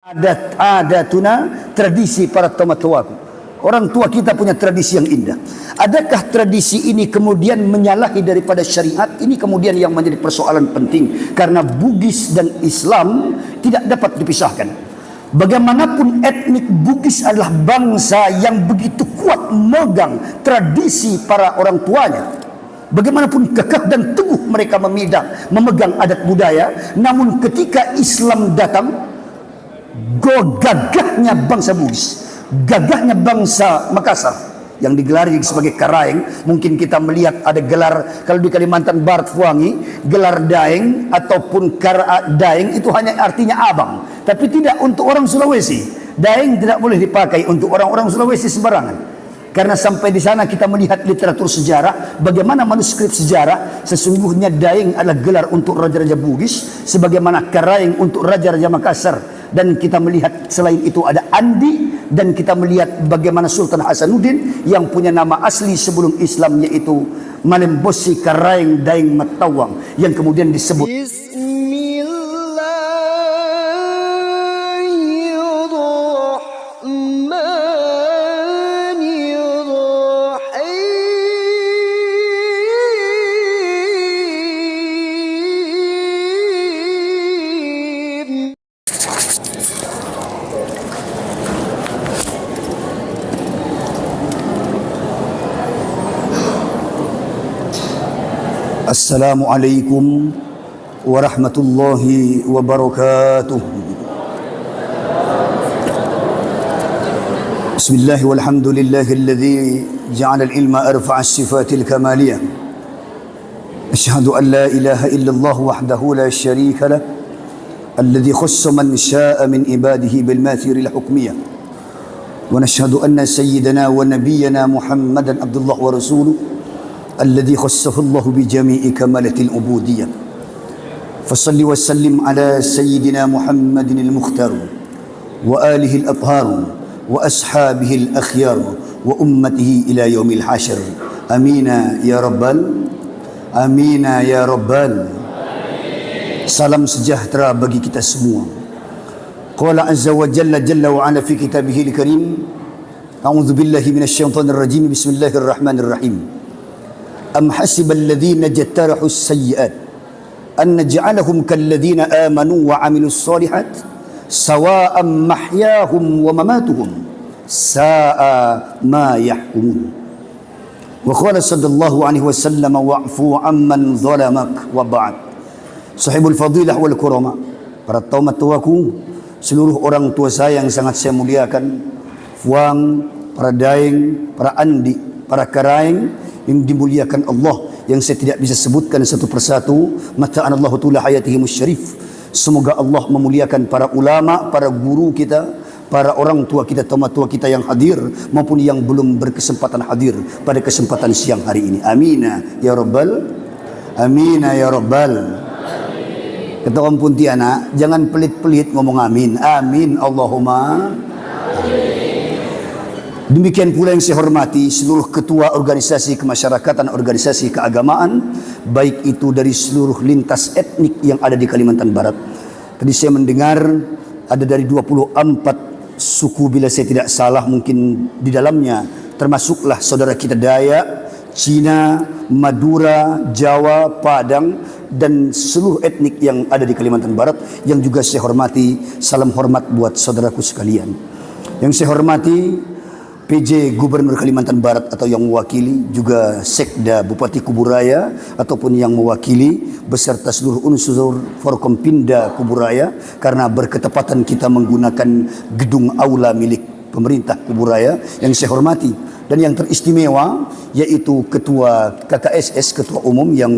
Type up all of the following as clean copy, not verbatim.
Adatuna, tradisi para tua-tuaku. Orang tua kita punya tradisi yang indah. Adakah tradisi ini kemudian menyalahi daripada syariat? Ini kemudian yang menjadi persoalan penting, karena Bugis dan Islam tidak dapat dipisahkan. Bagaimanapun etnik Bugis adalah bangsa yang begitu kuat memegang tradisi para orang tuanya. Bagaimanapun kekeh dan teguh mereka memegang adat budaya, namun ketika Islam datang, gagahnya bangsa Bugis, gagahnya bangsa Makassar yang digelar sebagai Karaeng. Mungkin kita melihat ada gelar, kalau di Kalimantan Barat Fuangi, gelar Daeng ataupun Daeng itu hanya artinya abang, tapi tidak untuk orang Sulawesi. Daeng tidak boleh dipakai untuk orang-orang Sulawesi sembarangan. Karena sampai di sana kita melihat literatur sejarah, bagaimana manuskrip sejarah, sesungguhnya Daeng adalah gelar untuk raja-raja Bugis, sebagaimana Karaeng untuk raja-raja Makassar. Dan kita melihat selain itu ada Andi, dan kita melihat bagaimana Sultan Hasanuddin yang punya nama asli sebelum Islam, yaitu Malembosi Karaeng Daeng Matawang, yang kemudian disebut Assalamualaikum warahmatullahi wabarakatuh. Bismillah walhamdulillahilladzi ja'ala al-ilma arfa'a as-sifatil kamaliyah. Asyhadu an la ilaha illallah wahdahu la syarika lah, alladzi khassa man syaa'a min ibadihi bil mathiril hukmiyah. Wa nashhadu anna sayyidana wa nabiyyana Muhammadan abdullah wa rasuluh الذي خصه الله بجميع كمالة العبودية. فصل وسلم على سيدنا محمد المختار وآله الأطهار وأصحابه الأخيار وأمته إلى يوم الحشر. آمين يا رب آمين يا رب. Salam sejahtera bagi kita semua. Qala azza wa jalla wa ala fi kitabihil karim. A'udzu billahi minasyaitonir rajim. Bismillahirrahmanirrahim. أم حسب الذين اجترحوا السيئات أن نجعلهم كالذين آمنوا وعملوا الصالحات سواء محياهم ومماتهم ساء ما يحكمون. وقال صلى الله عليه وسلم واعفوا عمن ظلمك وبعد. Sahibul fadilah wal kurama, para tuaku, seluruh orang tua saya yang sangat saya muliakan, Fuang, para Daeng, para Andi, para Karaeng yang dimuliakan Allah, yang saya tidak bisa sebutkan satu persatu. Mata'anallahu tula hayatihimus syarif. Semoga Allah memuliakan para ulama, para guru kita, para orang tua kita, teman tua kita yang hadir maupun yang belum berkesempatan hadir pada kesempatan siang hari ini. Amina ya rabbal, amina ya rabbal. Kata orang Pontianak, jangan pelit-pelit ngomong amin. Amin Allahumma amin. Demikian pula yang saya hormati seluruh ketua organisasi kemasyarakatan, organisasi keagamaan, baik itu dari seluruh lintas etnik yang ada di Kalimantan Barat. Tadi saya mendengar ada dari 24 suku, bila saya tidak salah, mungkin di dalamnya termasuklah saudara kita Dayak, Cina, Madura, Jawa, Padang, dan seluruh etnik yang ada di Kalimantan Barat yang juga saya hormati. Salam hormat buat saudaraku sekalian. Yang saya hormati PJ Gubernur Kalimantan Barat atau yang mewakili, juga Sekda Bupati Kuburaya ataupun yang mewakili, beserta seluruh unsur Forkompinda Kuburaya, karena berketepatan kita menggunakan gedung aula milik pemerintah Kuburaya yang saya hormati. Dan yang teristimewa yaitu Ketua KKSS, Ketua Umum, yang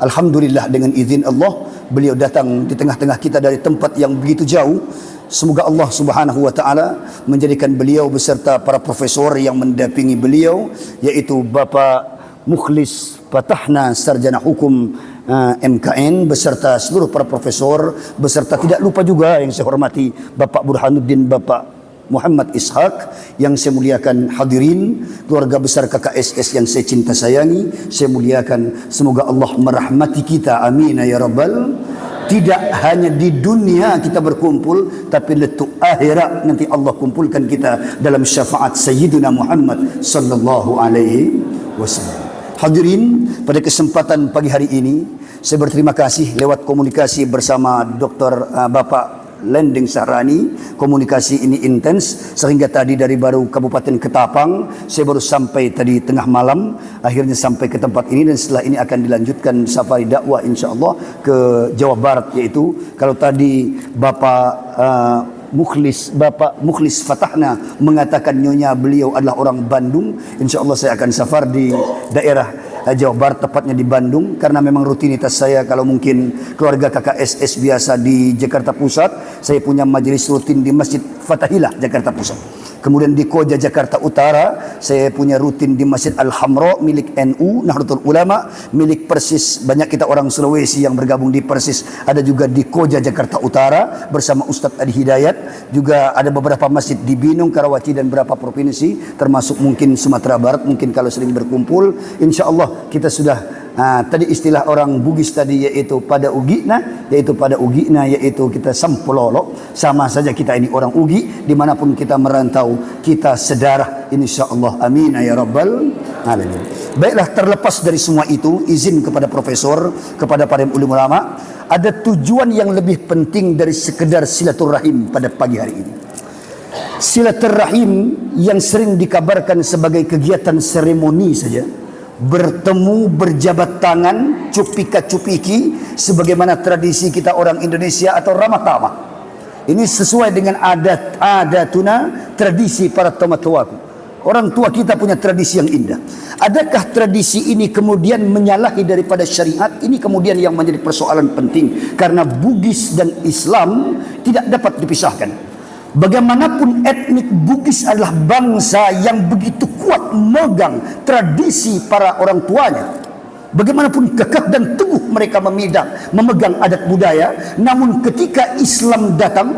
alhamdulillah dengan izin Allah beliau datang di tengah-tengah kita dari tempat yang begitu jauh. Semoga Allah Subhanahu wa taala menjadikan beliau beserta para profesor yang mendampingi beliau, yaitu Bapak Mukhlis Patahna, sarjana hukum MKN, beserta seluruh para profesor, beserta tidak lupa juga yang saya hormati Bapak Burhanuddin, Bapak Muhammad Ishaq yang saya muliakan, hadirin keluarga besar KKSS yang saya cinta sayangi, saya muliakan. Semoga Allah merahmati kita, amin ya rabbal Tidak hanya di dunia kita berkumpul, tapi letuk akhirat nanti Allah kumpulkan kita dalam syafaat Sayyidina Muhammad sallallahu alaihi wasallam. Hadirin, pada kesempatan pagi hari ini saya berterima kasih lewat komunikasi bersama Dr. Bapak Lending Sahrani. Komunikasi ini intens sehingga tadi dari baru Kabupaten Ketapang, saya baru sampai tadi tengah malam, akhirnya sampai ke tempat ini, dan setelah ini akan dilanjutkan safari dakwah insyaallah ke Jawa Barat. Yaitu kalau tadi Bapak Mukhlis Fatahna mengatakan nyonya beliau adalah orang Bandung, insyaallah saya akan safar di daerah Jawa Barat, tepatnya di Bandung, karena memang rutinitas saya kalau mungkin keluarga KKSS biasa di Jakarta Pusat, saya punya majelis rutin di Masjid Fatahillah Jakarta Pusat. Kemudian di Koja Jakarta Utara saya punya rutin di Masjid Al-Hamra milik NU Nahdlatul Ulama, milik Persis. Banyak kita orang Sulawesi yang bergabung di Persis. Ada juga di Koja Jakarta Utara bersama Ustadz Adi Hidayat. Juga ada beberapa masjid di Binung, Karawaci dan beberapa provinsi, termasuk mungkin Sumatera Barat. Mungkin kalau sering berkumpul, insya Allah kita sudah tadi istilah orang Bugis tadi yaitu pada ugina, yaitu kita sampololo. Sama saja kita ini orang Ugi, dimanapun kita merantau kita sedarah insyaallah. Amin ya rabbal alamin. Baiklah, terlepas dari semua itu, izin kepada profesor, kepada para ulama, ada tujuan yang lebih penting dari sekedar silaturahim pada pagi hari ini. Silaturahim yang sering dikabarkan sebagai kegiatan seremoni saja, bertemu, berjabat tangan, cupika-cupiki, sebagaimana tradisi kita orang Indonesia atau ramah tamah. Ini sesuai dengan adatuna, tradisi para tua-tuaku. Orang tua kita punya tradisi yang indah. Adakah tradisi ini kemudian menyalahi daripada syariat? Ini kemudian yang menjadi persoalan penting, karena Bugis dan Islam tidak dapat dipisahkan. Bagaimanapun etnik Bugis adalah bangsa yang begitu kuat memegang tradisi para orang tuanya. Bagaimanapun kekeh dan teguh mereka memegang adat budaya, namun ketika Islam datang,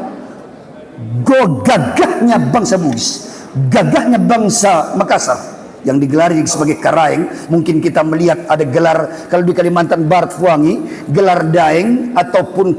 gagahnya bangsa Bugis, gagahnya bangsa Makassar yang digelari sebagai Karaeng. Mungkin kita melihat ada gelar, kalau di Kalimantan Barat Fuangi, gelar daeng ataupun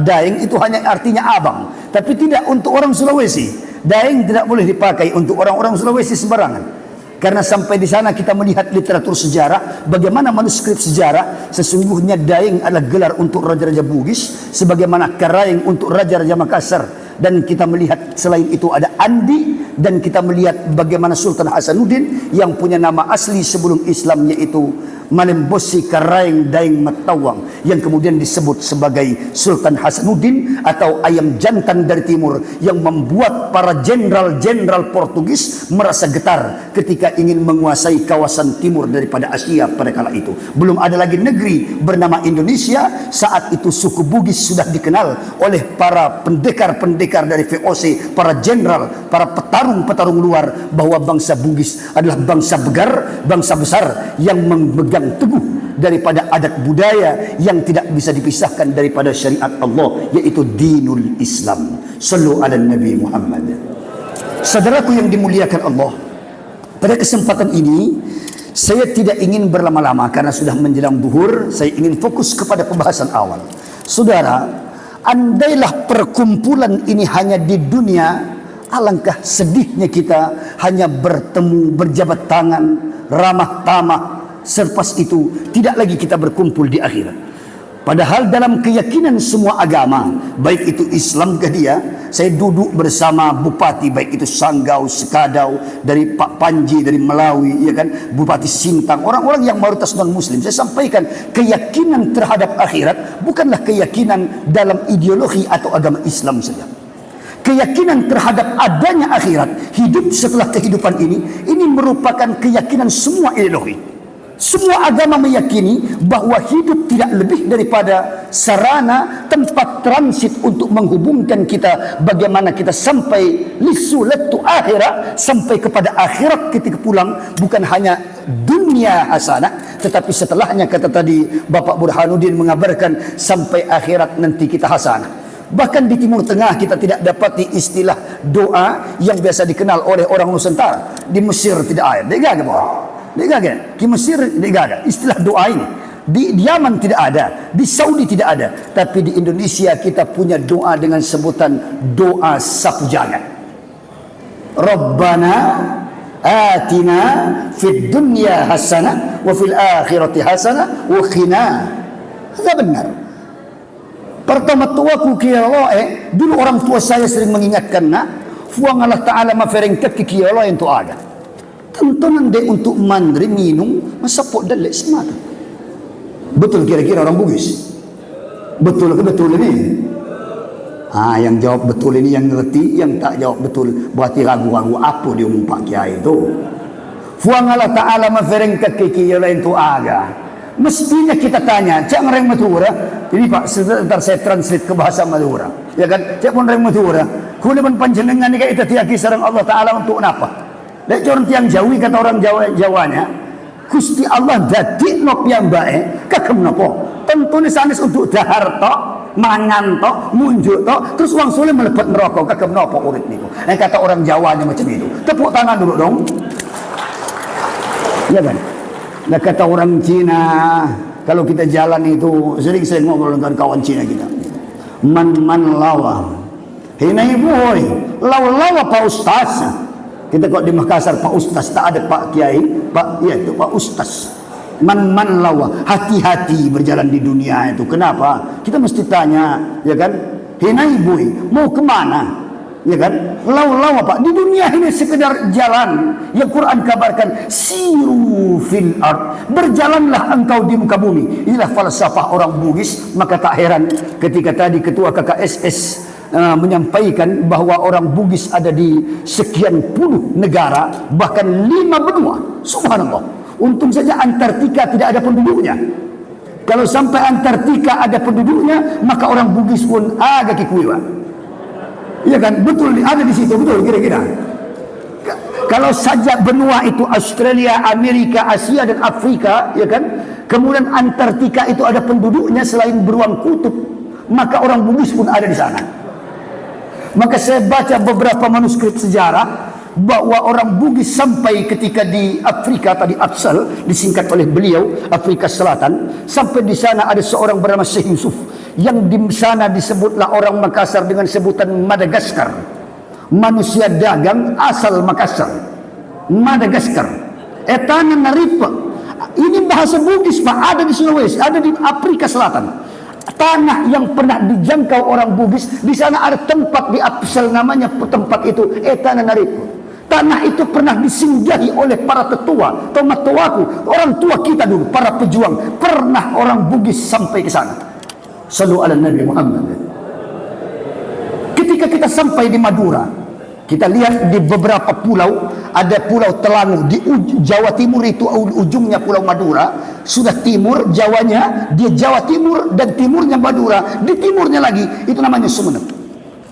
daeng itu hanya artinya abang, tapi tidak untuk orang Sulawesi. Daeng tidak boleh dipakai untuk orang-orang Sulawesi sembarangan. Karena sampai di sana kita melihat literatur sejarah, bagaimana manuskrip sejarah, sesungguhnya daeng adalah gelar untuk raja-raja Bugis, sebagaimana Karaeng untuk raja-raja Makassar. Dan kita melihat selain itu ada Andi, dan kita melihat bagaimana Sultan Hasanuddin yang punya nama asli sebelum Islam yaitu Malembosi Karaeng Daeng Matawang, yang kemudian disebut sebagai Sultan Hasanuddin atau ayam jantan dari timur, yang membuat para jenderal-jenderal Portugis merasa getar ketika ingin menguasai kawasan timur daripada Asia pada kala itu. Belum ada lagi negeri bernama Indonesia. Saat itu suku Bugis sudah dikenal oleh para pendekar-pendekar dari VOC, para jenderal, para petarung-petarung luar, bahwa bangsa Bugis adalah bangsa begar, bangsa besar yang memegang teguh daripada adat budaya yang tidak bisa dipisahkan daripada syariat Allah, yaitu dinul Islam. Sallu ala Nabi Muhammad. Saudaraku yang dimuliakan Allah, pada kesempatan ini saya tidak ingin berlama-lama karena sudah menjelang zuhur. Saya ingin fokus kepada pembahasan awal. Saudara, andailah perkumpulan ini hanya di dunia, alangkah sedihnya kita hanya bertemu, berjabat tangan, ramah tamah. Selepas itu tidak lagi kita berkumpul di akhirat. Padahal dalam keyakinan semua agama, baik itu Islam ke dia, saya duduk bersama bupati, baik itu Sanggau, Sekadau, dari Pak Panji dari Melawi, ya kan, Bupati Sintang, orang-orang yang mayoritas non muslim. Saya sampaikan keyakinan terhadap akhirat bukanlah keyakinan dalam ideologi atau agama Islam saja. Keyakinan terhadap adanya akhirat, hidup setelah kehidupan ini merupakan keyakinan semua ideologi. Semua agama meyakini bahwa hidup tidak lebih daripada sarana tempat transit untuk menghubungkan kita bagaimana kita sampai lisulatu akhirat, sampai kepada akhirat ketika pulang, bukan hanya dunia hasanah, tetapi setelahnya, kata tadi Bapak Burhanuddin mengabarkan, sampai akhirat nanti kita hasanah. Bahkan di Timur Tengah kita tidak dapati istilah doa yang biasa dikenal oleh orang Nusantara. Di Mesir tidak ada. Di Mesir tidak ada istilah doa ini. Di Yaman tidak ada, di Saudi tidak ada, tapi di Indonesia kita punya doa dengan sebutan doa sapu jagat. Rabbana atina fid dunya hasanah wa fil akhirati hasanah wa qina. Itu benar. Pertama tuaku kia Allah dulu orang tua saya sering mengingatkan nak, fuang Allah Ta'ala maferengkat ke kia Allah yang tu ada. Tentu nanti untuk mandri minum masapok dalek semata. Betul kira-kira orang Bugis? Betul ke betul ini? Yang jawab betul ini yang ngerti, yang tak jawab betul berarti ragu-ragu apa dia umum Pak Kiai itu. Fuang Allah Ta'ala maferengkat ke kia Allah yang tu ada. Mestinya kita tanya, cak orang Madura, ini Pak, sebentar saya translate ke bahasa Madura. Ya kan, cak pun orang Madura, kuliman panjenengan ni kita tiaki sarang Allah Ta'ala untuk apa? Lek orang tiang Jawi kata orang Jawanya, Gusti Allah dadik nop yang baik, kagem nopo. Tentu ni sanes untuk dahar tok, mangan tok, munjuk tok, terus wang soleh melebat neraka, kagem nopo urip niku. Kata orang Jawanya macam itu. Tepuk tangan dulu dong. Ya kan? Nah kata orang Cina, kalau kita jalan itu sering-sering ngobrol dengan kawan Cina kita. Man lawa. Hinai boy, lawa Pak Ustaz. Kita kok di Makassar Pak Ustaz, tak ada Pak Kiai, Pak ya itu Pak Ustaz. Man lawa, hati-hati berjalan di dunia itu. Kenapa? Kita mesti tanya, ya kan? Hinai boy, mau kemana? Ya kan, lawa Pak, di dunia ini sekedar jalan. Yang Quran kabarkan siru fil ard, berjalanlah engkau di muka bumi. Inilah falsafah orang Bugis. Maka tak heran ketika tadi ketua KKSS menyampaikan bahwa orang Bugis ada di sekian puluh negara, bahkan 5 benua. Subhanallah, untung saja Antartika tidak ada penduduknya. Kalau sampai Antartika ada penduduknya, maka orang Bugis pun agak kikuiwa. Iya kan, betul ada di situ, betul kira-kira. Kalau saja benua itu Australia, Amerika, Asia dan Afrika, ya kan, kemudian Antartika itu ada penduduknya selain beruang kutub, maka orang Bugis pun ada di sana. Maka saya baca beberapa manuskrip sejarah bahwa orang Bugis sampai ketika di Afrika tadi Absal disingkat oleh beliau Afrika Selatan, sampai di sana ada seorang bernama Syekh Yusuf yang di sana disebutlah orang Makassar dengan sebutan Madagaskar, manusia dagang asal Makassar. Madagaskar etana naripa, ini bahasa Bugis Pak, ada di Sulawesi, ada di Afrika Selatan. Tanah yang pernah dijangkau orang Bugis, di sana ada tempat di Absal namanya tempat itu etana naripa. Tanah itu pernah disinggahi oleh para tetua, tomatuaku, orang tua kita dulu, para pejuang. Pernah orang Bugis sampai ke sana. Sallu ala Nabi Muhammad. Ketika kita sampai di Madura, kita lihat di beberapa pulau, ada pulau Telangu di Jawa Timur itu ujungnya pulau Madura, sudah timur Jawanya, dia Jawa Timur dan timurnya Madura, di timurnya lagi itu namanya Sumeneb.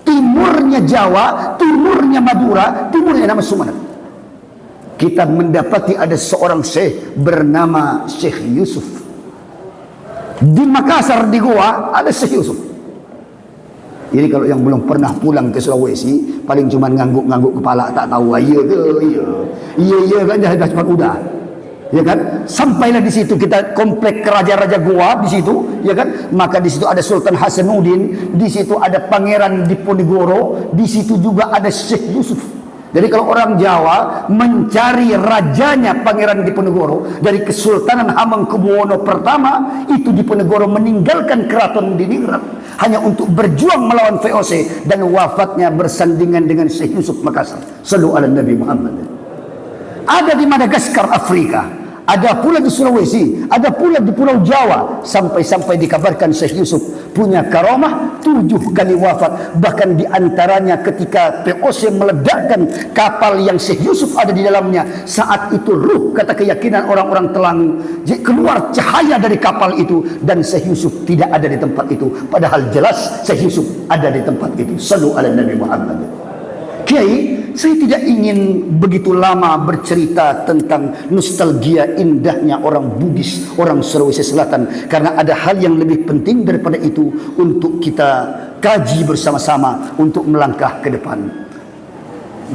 Timurnya Jawa, timurnya Madura, timurnya nama Sumeneb. Kita mendapati ada seorang syekh bernama Syekh Yusuf. Di Makassar di Goa ada Syekh Yusuf. Jadi kalau yang belum pernah pulang ke Sulawesi, paling cuma ngangguk-ngangguk kepala, tak tahu iya ke iya kan dah cuma udah. Ya kan? Sampailah di situ kita komplek Raja-Raja Goa di situ, ya kan? Maka di situ ada Sultan Hasanuddin, di situ ada Pangeran Diponegoro, di situ juga ada Syekh Yusuf. Jadi kalau orang Jawa mencari rajanya Pangeran Diponegoro dari Kesultanan Hamengkubuwono pertama, itu Diponegoro meninggalkan keraton di Ningrat hanya untuk berjuang melawan VOC dan wafatnya bersandingan dengan Syekh Yusuf Makassar. Sallu ala Nabi Muhammad. Ada di Madagaskar Afrika, ada pula di Sulawesi, ada pula di Pulau Jawa, sampai-sampai dikabarkan Syekh Yusuf punya karamah 7 kali wafat. Bahkan diantaranya ketika POC meledakkan kapal yang Syekh Yusuf ada di dalamnya, saat itu ruh, kata keyakinan orang-orang Telangu, keluar cahaya dari kapal itu dan Syekh Yusuf tidak ada di tempat itu, padahal jelas Syekh Yusuf ada di tempat itu. Sallu ala Nabi Muhammad. Kiai, saya tidak ingin begitu lama bercerita tentang nostalgia indahnya orang Bugis, orang Sulawesi Selatan, karena ada hal yang lebih penting daripada itu untuk kita kaji bersama-sama untuk melangkah ke depan.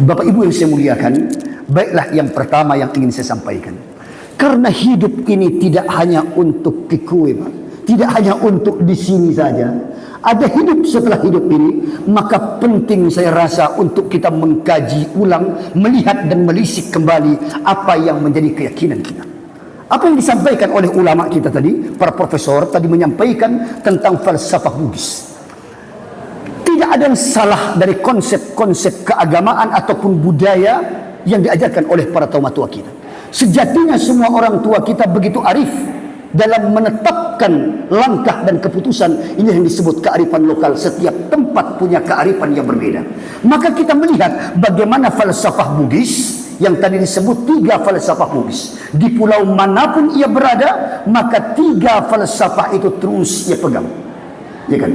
Bapak Ibu yang saya muliakan, baiklah yang pertama yang ingin saya sampaikan. Karena hidup ini tidak hanya untuk kikui, Pak. Tidak hanya untuk di sini saja. Ada hidup setelah hidup ini. Maka penting saya rasa untuk kita mengkaji ulang, melihat dan melisik kembali apa yang menjadi keyakinan kita. Apa yang disampaikan oleh ulama kita tadi, para profesor tadi menyampaikan tentang falsafah Bugis. Tidak ada yang salah dari konsep-konsep keagamaan ataupun budaya yang diajarkan oleh para tua kita. Sejatinya semua orang tua kita begitu arif dalam menetapkan langkah dan keputusan. Ini yang disebut kearifan lokal. Setiap tempat punya kearifan yang berbeda. Maka kita melihat bagaimana falsafah Bugis yang tadi disebut 3 falsafah Bugis. Di pulau manapun ia berada, maka 3 falsafah itu terus ia pegang. Ya kan?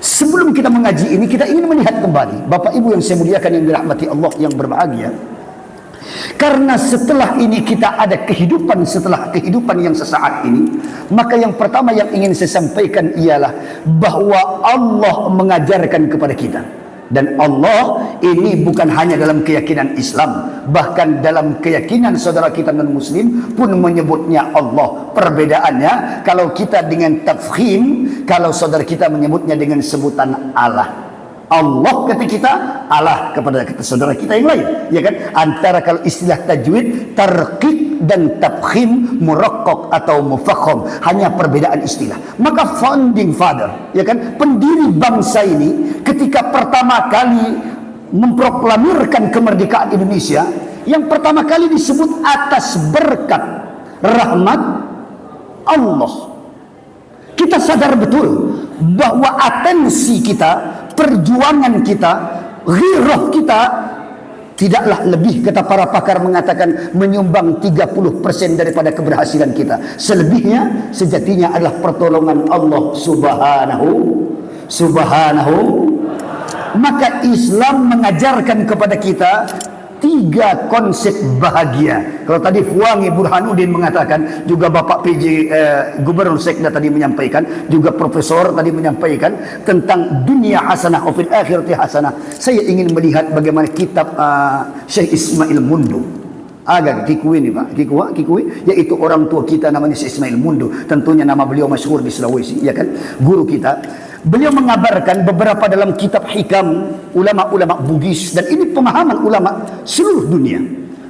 Sebelum kita mengaji ini, kita ingin melihat kembali, Bapak Ibu yang saya muliakan, yang dirahmati Allah, yang berbahagia. Karena setelah ini kita ada kehidupan setelah kehidupan yang sesaat ini, maka yang pertama yang ingin saya sampaikan ialah bahwa Allah mengajarkan kepada kita. Dan Allah ini bukan hanya dalam keyakinan Islam, bahkan dalam keyakinan saudara kita non-muslim pun menyebutnya Allah. Perbedaannya, kalau kita dengan tafkhim, kalau saudara kita menyebutnya dengan sebutan Allah. Allah kata kita, Allah kepada saudara kita yang lain, ya kan? Antara kalau istilah tajwid, tarqiq dan tafkhim, muraqqaq atau mufakham, hanya perbedaan istilah. Maka founding father, ya kan, pendiri bangsa ini ketika pertama kali memproklamirkan kemerdekaan Indonesia, yang pertama kali disebut atas berkat rahmat Allah. Kita sadar betul bahwa atensi kita, perjuangan kita, ghirah kita tidaklah lebih, kata para pakar mengatakan, menyumbang 30% daripada keberhasilan kita. Selebihnya sejatinya adalah pertolongan Allah subhanahu. Maka Islam mengajarkan kepada kita 3 konsep bahagia. Kalau tadi Fuangi Burhanuddin mengatakan, juga Bapak PJ Gubernur Sekda tadi menyampaikan, juga Profesor tadi menyampaikan tentang dunia hasanah wa fil akhirati hasanah. Saya ingin melihat bagaimana kitab Syekh Ismail Mundu. Agak Kikui ini Pak, Kikui, yaitu orang tua kita namanya Syekh Ismail Mundu. Tentunya nama beliau masyhur di Sulawesi, ya kan? Guru kita. Beliau mengabarkan beberapa dalam kitab hikam ulama-ulama Bugis, dan ini pemahaman ulama seluruh dunia,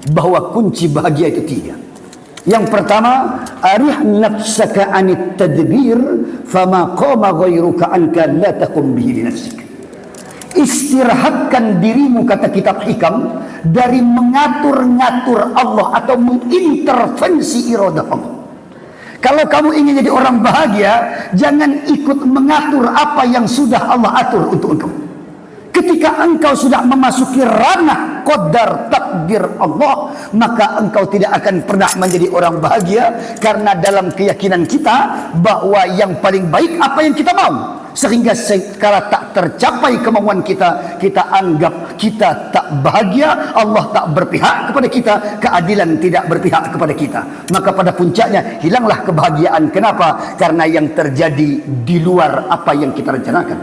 bahwa kunci bahagia itu 3. Yang pertama, arih nafsaka anit tadbir fama qama ghairuka anka la taqum bihi li nafsik. Istirahatkan dirimu, kata kitab hikam, dari mengatur-ngatur Allah atau mengintervensi iradah Allah. Kalau kamu ingin jadi orang bahagia, jangan ikut mengatur apa yang sudah Allah atur untuk engkau. Ketika engkau sudah memasuki ranah qadar takdir Allah, maka engkau tidak akan pernah menjadi orang bahagia. Karena dalam keyakinan kita bahwa yang paling baik apa yang kita mau. Sehingga sekala tak tercapai kemauan kita, kita anggap kita tak bahagia, Allah tak berpihak kepada kita, keadilan tidak berpihak kepada kita. Maka pada puncaknya hilanglah kebahagiaan. Kenapa? Karena yang terjadi di luar apa yang kita rencanakan.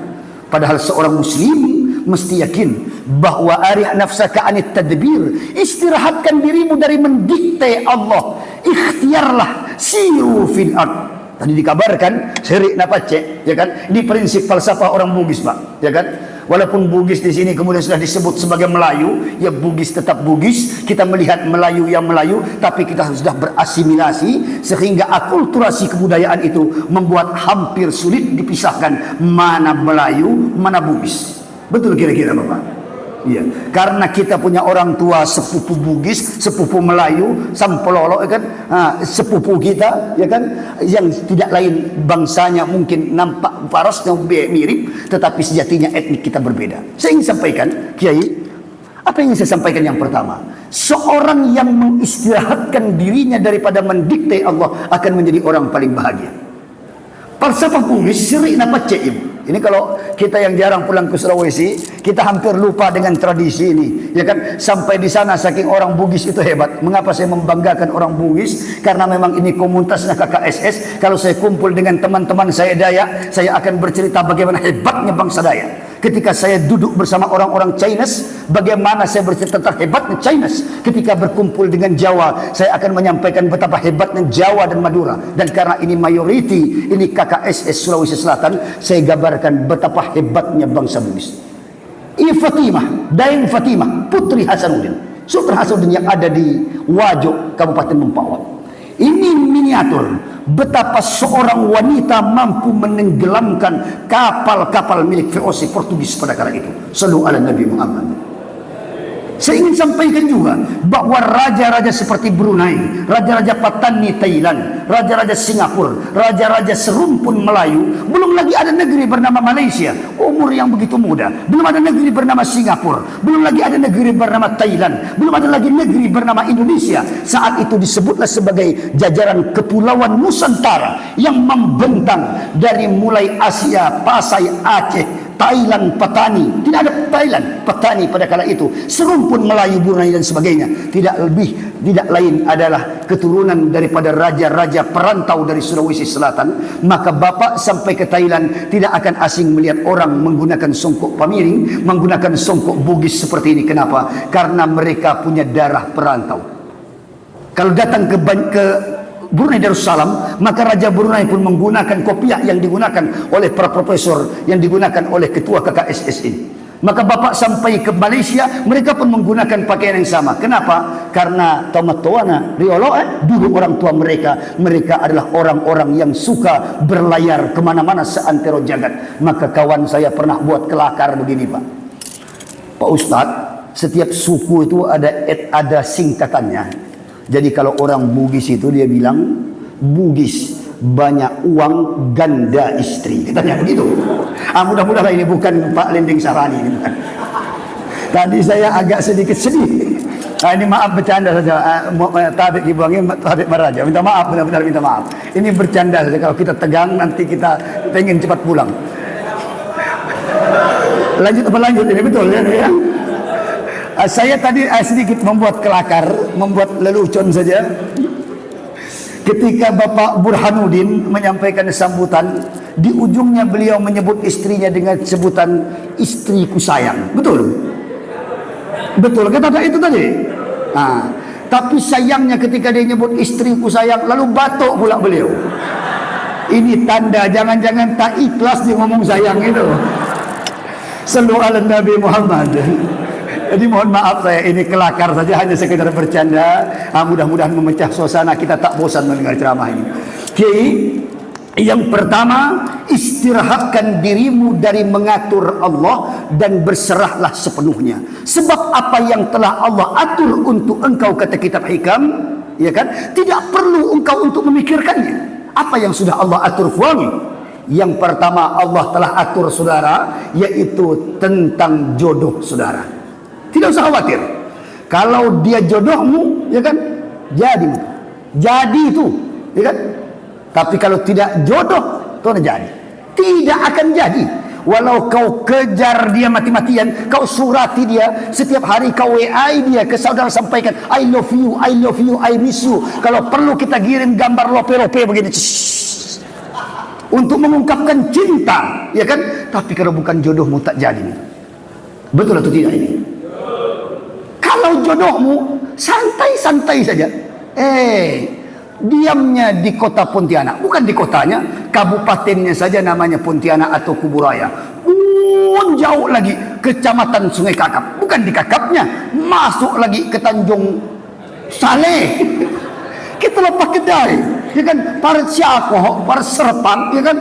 Padahal seorang muslim mesti yakin bahwa arih nafsaka anit tadbir, istirahatkan dirimu dari mendikte Allah. Ikhtiarlah, siru fil ard. Tadi dikabarkan serik napace, ya kan? Ini prinsip falsafah orang Bugis, Pak, ya kan? Walaupun Bugis di sini kemudian sudah disebut sebagai Melayu, ya Bugis tetap Bugis. Kita melihat Melayu yang Melayu, tapi kita sudah berasimilasi sehingga akulturasi kebudayaan itu membuat hampir sulit dipisahkan mana Melayu, mana Bugis. Betul kira-kira Bapak? Iya, karena kita punya orang tua sepupu Bugis, sepupu Melayu, Sampololo, ya kan? Sepupu kita, ya kan? Yang tidak lain bangsanya mungkin nampak parasnya mirip, tetapi sejatinya etnik kita berbeda. Saya ingin sampaikan, Kiai, apa yang ingin saya sampaikan yang pertama? Seorang yang mengistirahatkan dirinya daripada mendikte Allah akan menjadi orang paling bahagia. Falsafah Bugis, sirik napace ibu. Ini kalau kita yang jarang pulang ke Sulawesi, kita hampir lupa dengan tradisi ini, ya kan? Sampai di sana saking orang Bugis itu hebat. Mengapa saya membanggakan orang Bugis? Karena memang ini komunitasnya KKSS. Kalau saya kumpul dengan teman-teman saya Dayak, saya akan bercerita bagaimana hebatnya bangsa Dayak. Ketika saya duduk bersama orang-orang Chinese, Bagaimana saya bercerita tentang hebatnya Chinese ketika berkumpul dengan Jawa, saya akan menyampaikan betapa hebatnya Jawa dan Madura. Dan karena ini mayoriti, ini KKSS Sulawesi Selatan, saya gambarkan betapa hebatnya bangsa Bugis. Ini Fatimah, Daeng Fatimah, putri Hasanuddin, Sultan Hasanuddin yang ada di Wajo, Kabupaten Mempawah. Ini miniatur betapa seorang wanita mampu menenggelamkan kapal-kapal milik VOC Portugis pada kala itu. Sallu ala Nabi Muhammad. Saya ingin sampaikan juga bahwa raja-raja seperti Brunei, raja-raja Patani Thailand, raja-raja Singapura, raja-raja serumpun Melayu, belum lagi ada negeri bernama Malaysia, umur yang begitu muda, belum ada negeri bernama Singapura, belum lagi ada negeri bernama Thailand, belum ada lagi negeri bernama Indonesia. Saat itu disebutlah sebagai jajaran kepulauan Nusantara yang membentang dari mulai Asia, Pasai, Aceh, Thailand, Patani, tidak ada Thailand, Patani pada kala itu, serumpun Melayu, Brunei dan sebagainya, tidak lebih, tidak lain adalah keturunan daripada raja-raja perantau dari Sulawesi Selatan. Maka bapak sampai ke Thailand tidak akan asing melihat orang menggunakan songkok pamiring, menggunakan songkok Bugis seperti ini. Kenapa? Karena mereka punya darah perantau. Kalau datang ke Brunei Darussalam, maka Raja Brunei pun menggunakan kopiah yang digunakan oleh para profesor, yang digunakan oleh ketua KKSS ini. Maka bapak sampai ke Malaysia, mereka pun menggunakan pakaian yang sama. Kenapa? Karena Tomatoana Riolo, dulu orang tua mereka adalah orang-orang yang suka berlayar kemana-mana seantero jagat. Maka kawan saya pernah buat kelakar begini, Pak Ustadz, setiap suku itu ada singkatannya. Jadi kalau orang Bugis itu dia bilang, Bugis banyak uang, ganda istri, katanya begitu. Mudah-mudahan ini bukan Pak Lending Sarani. Tadi saya agak sedikit sedih. Ini maaf bercanda saja. Tabik dibuangin, tabik meraja. Minta maaf, benar-benar minta maaf. Ini bercanda saja. Kalau kita tegang nanti kita pengen cepat pulang. Lanjut apa lanjut? Ini betul ya. Saya tadi sedikit membuat kelakar, membuat lelucon saja. Ketika Bapak Burhanuddin menyampaikan sambutan, di ujungnya beliau menyebut istrinya dengan sebutan istriku sayang. Betul? Betul, kata itu tadi. Nah, tapi sayangnya ketika dia nyebut istriku sayang, lalu batuk pula beliau. Ini tanda jangan-jangan tak ikhlas dia ngomong sayang itu. Sallu ala Nabi Muhammad. Jadi mohon maaf, saya ini kelakar saja, hanya sekedar bercanda. Mudah-mudahan memecah suasana, kita tak bosan mendengar ceramah ini. Oke, yang pertama, istirahatkan dirimu dari mengatur Allah dan berserahlah sepenuhnya. Sebab apa yang telah Allah atur untuk engkau, kata kitab Hikam, ya kan? Tidak perlu engkau untuk memikirkannya. Apa yang sudah Allah atur, fuangi. Yang pertama Allah telah atur saudara, yaitu tentang jodoh saudara. Tidak usah khawatir. Kalau dia jodohmu, ya kan, jadi itu, ya kan. Tapi kalau tidak jodoh, itu jadi. Tidak akan jadi. Walau kau kejar dia mati-matian, kau surati dia, setiap hari kau WA dia ke saudara, sampaikan I love you, I love you, I miss you. Kalau perlu kita kirim gambar lope-lope begini, untuk mengungkapkan cinta, ya kan. Tapi kalau bukan jodohmu, tak jadi. Betul atau tidak ini? Kalau jodohmu, santai-santai saja. Diamnya di kota Pontianak, bukan di kotanya, kabupatennya saja namanya Pontianak atau Kuburaya. Jauh lagi kecamatan Sungai Kakap, bukan di Kakapnya, masuk lagi ke Tanjung Saleh. Kita lepas kedai, ya kan, para Siakoh, para Serpang, ya kan,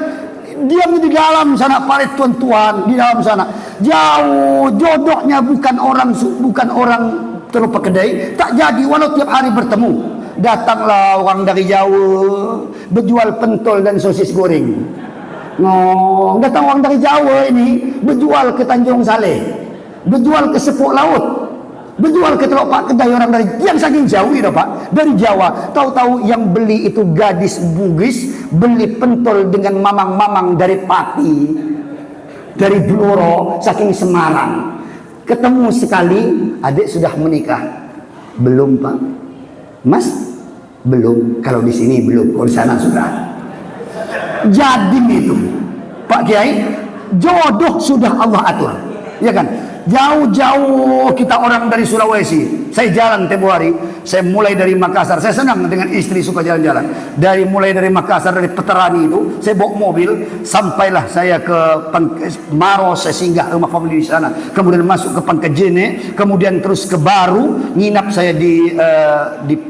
diam di dalam sana, para tuan-tuan di dalam sana. Jauh, jodohnya bukan orang terlupa kedai, tak jadi walau tiap hari bertemu. Datanglah orang dari Jawa berjual pentol dan sosis goreng. Datang orang dari Jawa ini berjual ke Tanjung Saleh, berjual ke Sepuk Laut, berjual ke Teluk kedai orang dari yang saking jauh itu Pak, dari Jawa. Tahu-tahu yang beli itu gadis Bugis, beli pentol dengan mamang-mamang dari Pati, dari Blora, saking Semarang. Ketemu sekali, adik sudah menikah? Belum Pak. Mas? Belum. Kalau di sini belum, kalau di sana sudah. Jadi itu Pak Kiai, jodoh sudah Allah atur, ya kan. Jauh-jauh kita orang dari Sulawesi, saya jalan tempo hari, saya mulai dari Makassar, saya senang dengan istri suka jalan-jalan. Mulai dari Makassar, dari Peterani itu, saya bawa mobil, sampailah saya ke Maros, saya singgah rumah family di sana, kemudian masuk ke Pangkajene, kemudian terus ke Baru, nginap saya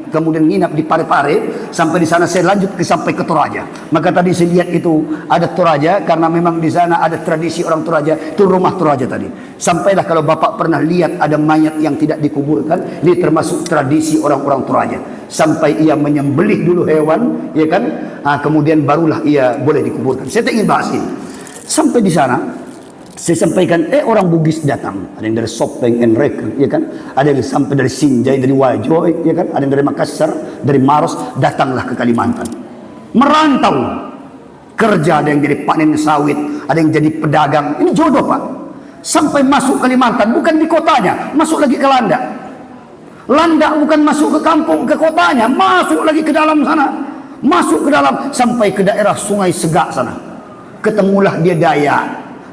kemudian nginap di Parepare, sampai di sana saya lanjut sampai ke Toraja. Maka tadi saya lihat itu ada Toraja, karena memang di sana ada tradisi orang Toraja, itu rumah Toraja tadi. Sampailah kalau Bapak pernah lihat ada mayat yang tidak dikuburkan, ini termasuk tradisi orang-orang Toraja. Sampai ia menyembelih dulu hewan, ya kan? Kemudian barulah ia boleh dikuburkan. Saya tak ingin bahas ini. Sampai di sana, saya sampaikan, orang Bugis datang. Ada yang dari Sopeng and Rek, ya kan? Ada yang sampai dari Sinjai, dari Wajo, ya kan? Ada yang dari Makassar, dari Maros, datanglah ke Kalimantan. Merantau, kerja, ada yang jadi panen sawit, ada yang jadi pedagang. Ini jodoh, Pak. Sampai masuk Kalimantan, bukan di kotanya, masuk lagi ke Landak. Landak bukan masuk ke kampung, ke kotanya, masuk lagi ke dalam sana. Masuk ke dalam, sampai ke daerah Sungai Segak sana. Ketemulah dia Dayak,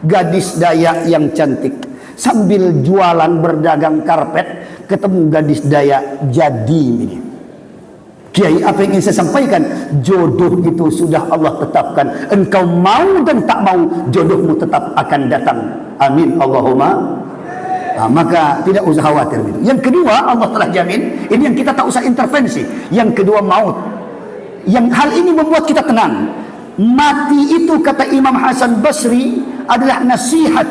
gadis Dayak yang cantik. Sambil jualan berdagang karpet, ketemu gadis Dayak jadi ini. Kiai, apa yang ingin saya sampaikan? Jodoh itu sudah Allah tetapkan. Engkau mau dan tak mau, jodohmu tetap akan datang. Amin Allahumma. Maka tidak usah khawatir gitu. Yang kedua, Allah telah jamin. Ini yang kita tak usah intervensi. Yang kedua, maut. Yang hal ini membuat kita tenang. Mati itu, kata Imam Hasan Basri, adalah nasihat.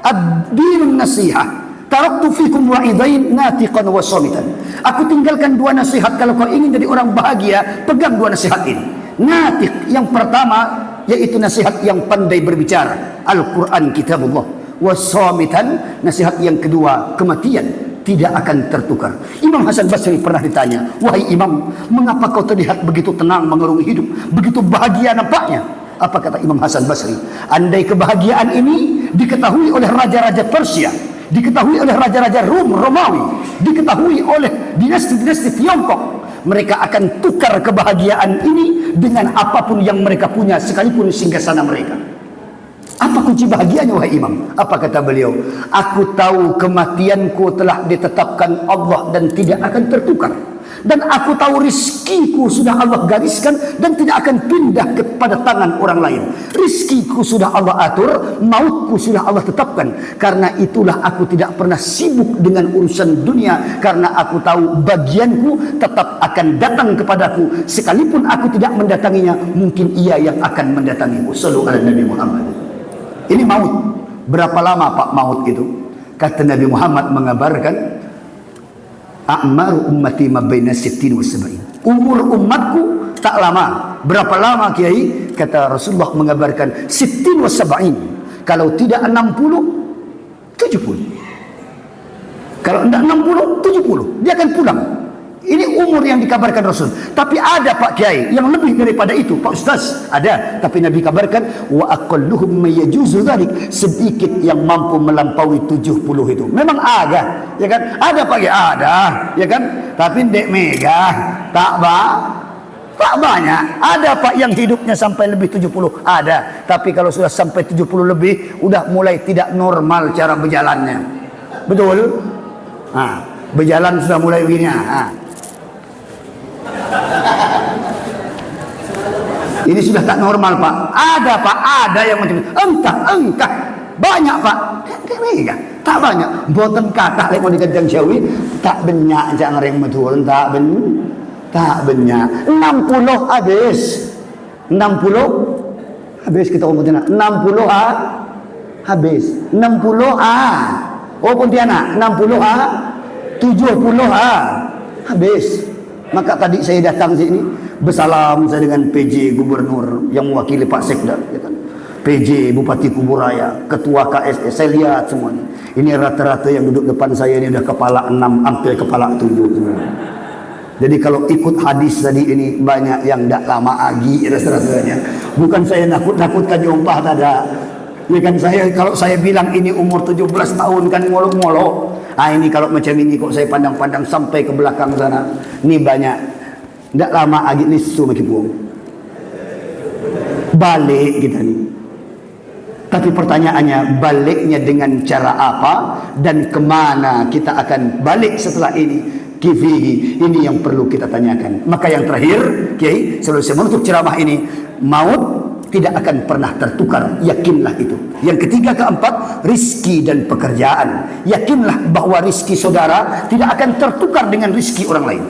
Ad-dinun nasihah. Taraktu fikum wa'idain natiqan wa samitan. Aku tinggalkan dua nasihat. Kalau kau ingin jadi orang bahagia, pegang dua nasihat ini. Natiq, yang pertama, yaitu nasihat yang pandai berbicara. Al-Quran kitabullah. Wasamitan, nasihat yang kedua, kematian tidak akan tertukar. Imam Hasan Basri pernah ditanya, wahai Imam, mengapa kau terlihat begitu tenang mengarungi hidup, begitu bahagia nampaknya? Apa kata Imam Hasan Basri? Andai kebahagiaan ini diketahui oleh raja-raja Persia, diketahui oleh raja-raja Romawi, diketahui oleh dinasti-dinasti Tiongkok, mereka akan tukar kebahagiaan ini dengan apapun yang mereka punya, sekalipun singgasana mereka. Apa kunci bahagianya, wahai Imam? Apa kata beliau? Aku tahu kematianku telah ditetapkan Allah dan tidak akan tertukar. Dan aku tahu rizkiku sudah Allah gariskan dan tidak akan pindah kepada tangan orang lain. Rizkiku sudah Allah atur, mautku sudah Allah tetapkan. Karena itulah aku tidak pernah sibuk dengan urusan dunia, karena aku tahu bagianku tetap akan datang kepadaku. Sekalipun aku tidak mendatanginya, mungkin ia yang akan mendatangimu. Sallu ala Nabi Muhammad. Ini maut. Berapa lama Pak maut itu? Kata Nabi Muhammad mengabarkan, a'maru ummati ma baina 60 wa 70. Umur umatku tak lama. Berapa lama Kiai? Kata Rasulullah mengabarkan 60 wa 70. Kalau tidak 60, 70. Kalau tidak 60, 70. Dia akan pulang. Ini umur yang dikabarkan Rasul. Tapi ada Pak Kiai yang lebih daripada itu, Pak Ustaz. Ada, tapi Nabi kabarkan wa aqalluhum may yajuzu dzalik, sedikit yang mampu melampaui 70 itu. Memang ada, ya kan? Ada Pak Kiai, ada, ya kan? Tapi ndek megah, tak banyak. Ada Pak yang hidupnya sampai lebih 70, ada. Tapi kalau sudah sampai 70 lebih, udah mulai tidak normal cara berjalannya. Betul? Berjalan sudah mulai begini. Ini sudah tak normal Pak. Ada Pak, ada yang macam engkah banyak Pak. Tak banyak. Boten kata lek mau dikencang Syawi, tak banyak jangan reng betul, tak banyak. 60 habis. 60 habis kita ngomongin 60 habis. 60 Oh Pontianak, 60 70 habis. Maka tadi saya datang sini bersalam saya dengan PJ Gubernur yang mewakili Pak Sekda, ya kan? PJ Bupati Kuburaya, Ketua KSS, saya lihat semuanya. Ini rata-rata yang duduk depan saya ini udah kepala 6 hampir kepala 7 semuanya. Jadi kalau ikut hadis tadi ini banyak yang tidak lama lagi rasa-rasanya. Bukan saya nakut-nakutkan jompah tada. Ya kan, kalau saya bilang ini umur 17 tahun kan ngolok-ngolok. Ini kalau macam ini kok saya pandang-pandang sampai ke belakang sana. Ini banyak. Tidak lama lagi lisu makin buang. Balik kita ni. Tapi pertanyaannya, baliknya dengan cara apa dan kemana kita akan balik setelah ini? Kifihi, ini yang perlu kita tanyakan. Maka yang terakhir, Kiai, sebelum saya menutup ceramah ini, maut tidak akan pernah tertukar, yakinlah itu. Yang ketiga, keempat, rizki dan pekerjaan. Yakinlah bahwa rizki saudara tidak akan tertukar dengan rizki orang lain.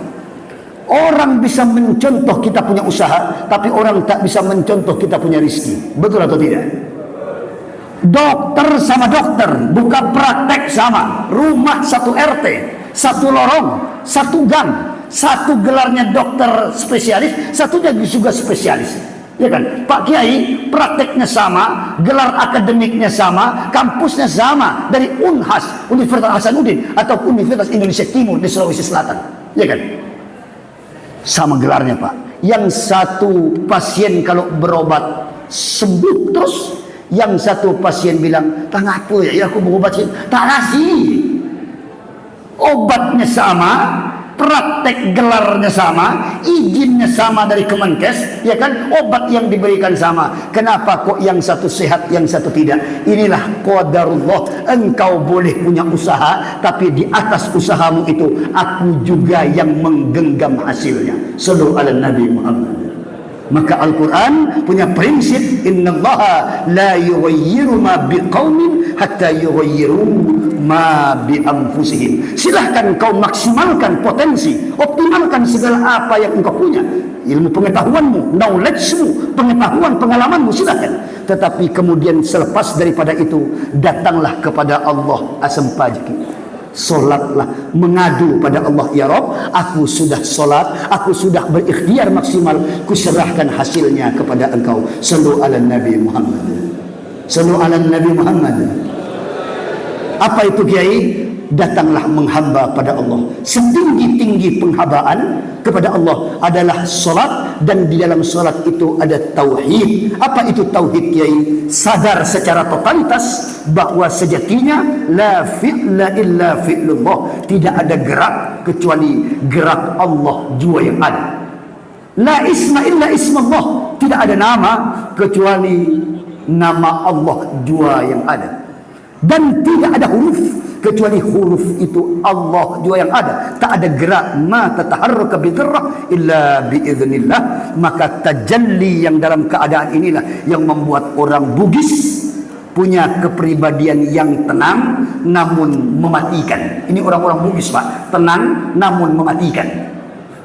Orang bisa mencontoh kita punya usaha, tapi orang tak bisa mencontoh kita punya rizki. Betul atau tidak? Dokter sama dokter, buka praktek sama, rumah satu RT, satu lorong, satu gang, satu gelarnya dokter spesialis, satunya juga spesialis. Ya kan? Pak Kiai prakteknya sama, gelar akademiknya sama, kampusnya sama, dari Unhas, Universitas Hasanuddin atau Universitas Indonesia Timur di Sulawesi Selatan. Ya kan? Sama gelarnya, Pak. Yang satu pasien kalau berobat sembuh terus, yang satu pasien bilang, tak ngaku ya aku mengobatin, tak ngasih. Obatnya sama, praktek gelarnya sama, izinnya sama dari Kemenkes, ya kan? Obat yang diberikan sama. Kenapa kok yang satu sehat, yang satu tidak? Inilah qadarullah. Engkau boleh punya usaha, tapi di atas usahamu itu aku juga yang menggenggam hasilnya. Sallu ala Nabi Muhammad. Maka Al-Quran punya prinsip, innallaha la yughayyiru ma biqaumin hatta yughayyiru ma bi anfusihim. Silahkan kau maksimalkan potensi, optimalkan segala apa yang engkau punya, ilmu pengetahuanmu, knowledge-mu, pengetahuan pengalamanmu, silahkan. Tetapi kemudian selepas daripada itu, datanglah kepada Allah asam pajaki. Solatlah, mengadu pada Allah, ya Rabb, aku sudah solat, aku sudah berikhtiar maksimal, kuserahkan hasilnya kepada engkau. Sallu ala Nabi Muhammad. Sallu ala Nabi Muhammad. Apa itu, Kiai? Datanglah menghamba pada Allah. Setinggi-tinggi penghambaan kepada Allah adalah solat, dan di dalam solat itu ada tauhid. Apa itu tauhid, Kiai? Sadar secara totalitas bahwa sejatinya la fi'la illa fi'lullah. Tidak ada gerak kecuali gerak Allah jua yang ada. La isma illa ismallah. Tidak ada nama kecuali nama Allah jua yang ada. Dan tidak ada huruf kecuali huruf itu Allah jua yang ada. Tak ada gerak, ma tataharraka bi dzarrah illa bi idznillah. Maka tajalli yang dalam keadaan inilah yang membuat orang Bugis punya kepribadian yang tenang namun mematikan. Ini orang-orang Bugis, Pak, tenang namun mematikan.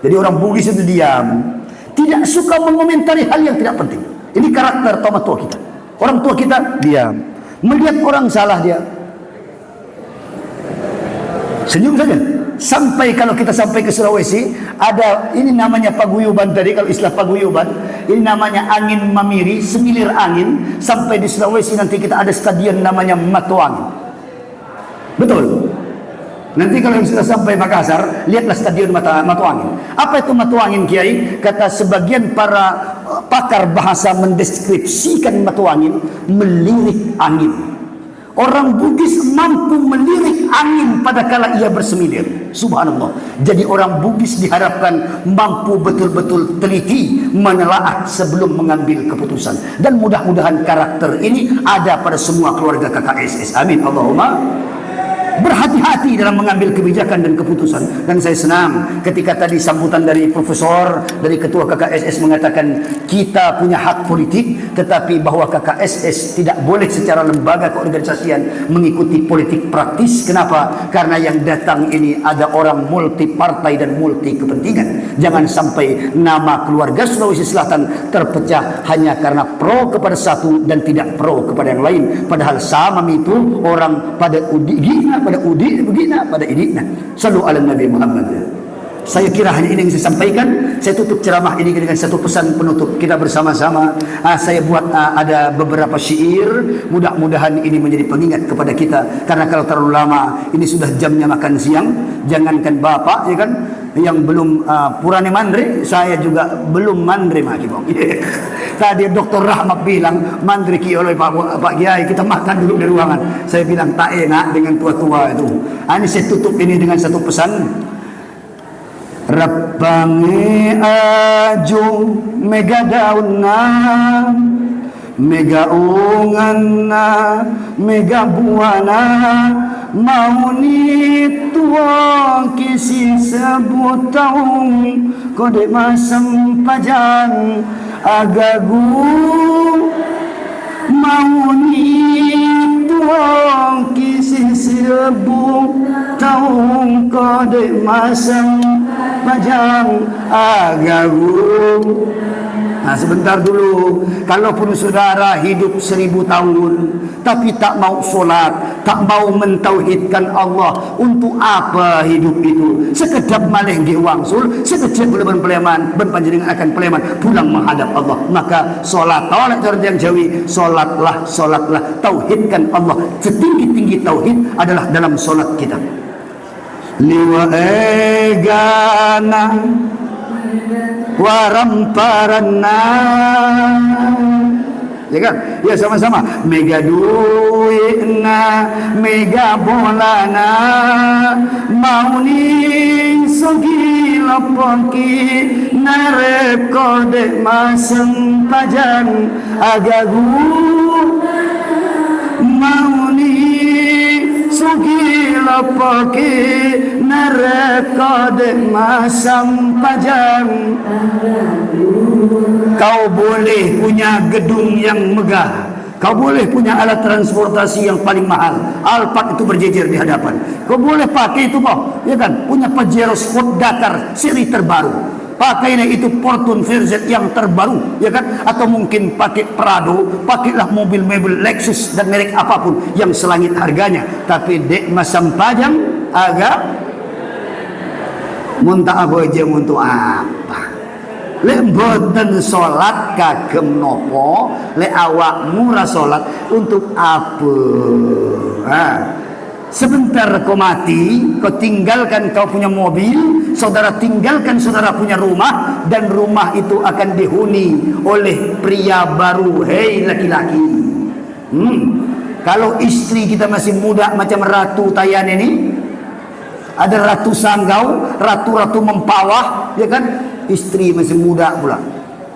Jadi orang Bugis itu diam, tidak suka mengomentari hal yang tidak penting. Ini karakter tua tua kita. Orang tua kita diam, melihat orang salah dia senyum saja. Sampai kalau kita sampai ke Sulawesi, ada ini namanya paguyuban tadi, kalau istilah paguyuban, ini namanya angin mamiri, semilir angin. Sampai di Sulawesi nanti kita ada stadion namanya Matuangin. Betul. Nanti kalau sudah sampai Makassar, lihatlah stadion Matuangin. Apa itu Matuangin, Kiai? Kata sebagian para pakar bahasa mendeskripsikan Matuangin, melirik angin. Orang Bugis mampu melirik angin pada kala ia bersemilir. Subhanallah. Jadi orang Bugis diharapkan mampu betul-betul teliti menelaah sebelum mengambil keputusan. Dan mudah-mudahan karakter ini ada pada semua keluarga KKSS. Amin. Allahumma. Berhati-hati dalam mengambil kebijakan dan keputusan. Dan saya senang ketika tadi sambutan dari profesor, dari ketua KKSS mengatakan kita punya hak politik, tetapi bahwa KKSS tidak boleh secara lembaga keorganisasian mengikuti politik praktis. Kenapa? Karena yang datang ini ada orang multi partai dan multi kepentingan. Jangan sampai nama keluarga Sulawesi Selatan terpecah hanya karena pro kepada satu dan tidak pro kepada yang lain. Padahal sama itu orang pada udigina, pada udi begina, pada idina. Sallu ala Nabi Muhammad. Saya kira hanya ini yang saya sampaikan. Saya tutup ceramah ini dengan satu pesan penutup kita bersama-sama. Saya buat ada beberapa syair. Mudah-mudahan ini menjadi pengingat kepada kita. Karena kalau terlalu lama, ini sudah jamnya makan siang. Jangankan bapak, ya kan, yang belum purane mandre, saya juga belum mandre maki bang. Tadi Dr. Rahmat bilang mandre ki oleh Pak Kiai, kita makan dulu di ruangan. Saya bilang tak enak dengan tua-tua itu. Ini saya tutup ini dengan satu pesan. Rabbangi aju mega daunna mega ungana mega buana mauni tuang kisi sebut taung kode masam pajang agagu mauni tuang kisi sebut taung kode masam pajang agagu. Nah, sebentar dulu, kalaupun saudara hidup 1000 tahun tapi tak mau solat, tak mau mentauhidkan Allah, untuk apa hidup itu? Sekedap malih nggih wangsul, sekejap boleh peleman, panjenengan akan peleman pulang menghadap Allah. Maka solat, tolak cara yang Jawi, solatlah, tauhidkan Allah. Setinggi-tinggi tauhid adalah dalam solat kita. Liwa egana waramparana, ya kan? Ya sama-sama. Mega duitna, mega bolana, mauni sogi lapoki, narep kode masem pajan agagu, mauni sogi lapoki, narekode masam pajang. Kau boleh punya gedung yang megah, kau boleh punya alat transportasi yang paling mahal, Alphard itu berjejer di hadapan, kau boleh pakai itu kok, ya kan? Punya Pajero Sport Dakar seri terbaru, pakailah itu Fortune VZ yang terbaru, ya kan? Atau mungkin pakai Prado, pakailah mobil-mobil Lexus dan merek apapun yang selangit harganya, tapi dek masam pajang agak muntah apa aja untuk apa? Lek mboten salat kagem nopo, lek awakmu ra salat untuk apa? Sebentar kau mati, kau tinggalkan kau punya mobil, saudara tinggalkan saudara punya rumah, dan rumah itu akan dihuni oleh pria baru. Hei laki-laki, kalau istri kita masih muda macam Ratu Tayan ini, ada Ratu Sanggau, ratu-ratu mempawah, ya kan? Istri masih muda pula,